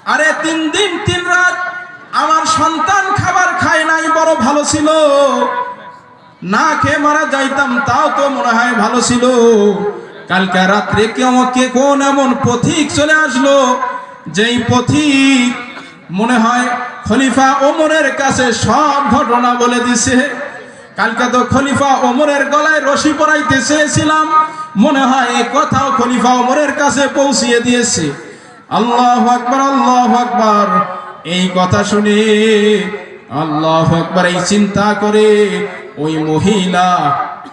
আরে 3 দিন 3 রাত আমার সন্তান খাবার খায় নাই, বড় ভালো ছিল। না খেয়ে মারা যাইতাম তাও তো মনে হয় ভালো ছিল। কালকে রাত্রে কে কোন এমন পথিক চলে আসলো, যেই পথিক মনে হয় খলিফা ওমরের কাছে সব ঘটনা বলে দিছে। কালকে তো খলিফা ওমরের গলায় রশি পরাইতে চেয়েছিলাম, মনে হয় এই কথাও খলিফা ওমরের কাছে পৌঁছিয়ে দিয়েছে। আল্লাহু আকবার, আল্লাহু আকবার। এই কথা শুনে আল্লাহু আকবার এই চিন্তা করে ওই মহিলা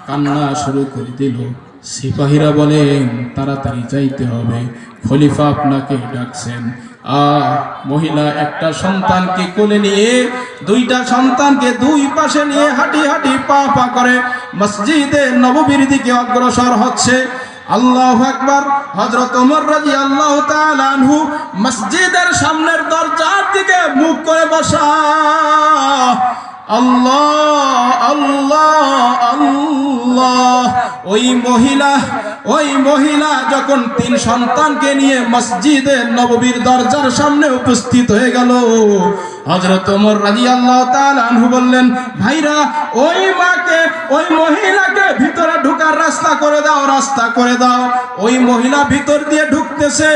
কান্না শুরু করে দিল। সিপাহীরা বলেন তাড়াতাড়ি যাইতে হবে, খলিফা আপনাকে ডাকছেন। মহিলা একটা সন্তানকে কোলে নিয়ে, 2টা সন্তানকে 2 পাশে নিয়ে হাঁটি হাঁটি পা পা করে মসজিদে নববীর দিকে অগ্রসর হচ্ছে। আল্লাহু আকবার। হযরত ওমর রাদিয়াল্লাহু তাআলা আনহু মসজিদের সামনের দরজার দিকে মুখ করে বসা। আল্লাহ আল্লাহ আল্লাহ। ওই মহিলা যখন 3 সন্তানকে নিয়ে মসজিদে নববীর দরজার সামনে উপস্থিত হয়ে গেল, হযরত ওমর রাদিয়াল্লাহু তাআলা আনহু বললেন, ভাইরা ওই মহিলাকে ভিতরে ঢোকার রাস্তা করে দাও, রাস্তা করে দাও। ওই মহিলা ভিতর দিয়ে ঢুকতেছে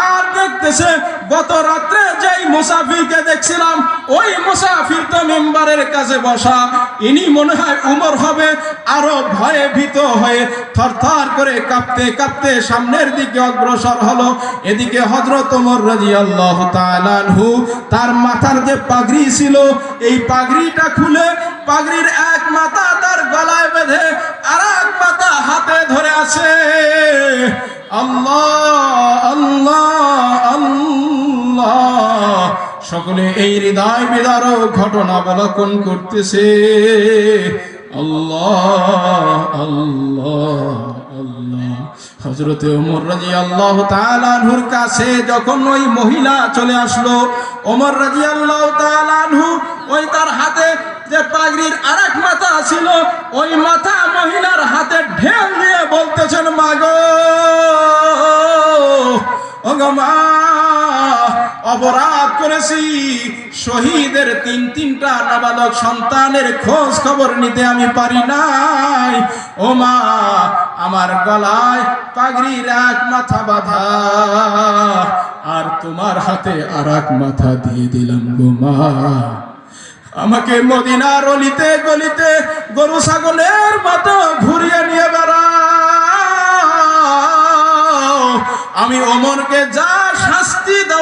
আর দেখতেছে গত রাত্রে যেই মুসাফিরকে দেখছিলাম, ওই মুসাফির তো মিম্বারের কাছে বসা। ইনি মনে হয় উমর হবে। আরো ভয়ে ভীত হয়ে থরথর করে কাঁপতে কাঁপতে সামনের দিকে অগ্রসর হলো। এদিকে হযরত ওমর রাদিয়াল্লাহু তাআলা আনহু তার মাথার যে পাগড়ি ছিল, এই পাগড়িটা খুলে পাগড়ির এক মাথা তার গলায় বেঁধে আর এক মাথা হাতে ধরে আছে। আল্লাহ আল্লাহ আল্লাহ। সকলে এই হৃদয় বিদারক ঘটনা অবলোকন করতেছে। আল্লাহ আল্লাহ আল্লাহ। হযরত ওমর রাদিয়াল্লাহু তাআলা আনহুর কাছে যখন ওই মহিলা চলে আসলো, ওমর রাদিয়াল্লাহু তাআলা আনহু ওই তার হাতে যে পাগড়ির আরেক মাথা ছিল, ওই মাথা মহিলার হাতে ঢেল দিয়ে বলতেছেন, মাগো ওগো মা, অপরাধ করেছি। শহীদের 3টা নাবালক সন্তানের খোঁজ খবর নিতে আমি পারি নাই। ও মা, আমার গলায় পাগড়ির এক মাথা বাঁধা, আর তোমার হাতে আর এক মাথা দিয়ে দিলাম গো মা। আমাকে মদিনার অলিতে গলিতে গরু ছাগলের মতো ঘুরিয়ে নিয়ে বেড়াও। আমি ওমরকে যা শাস্তি দেওয়া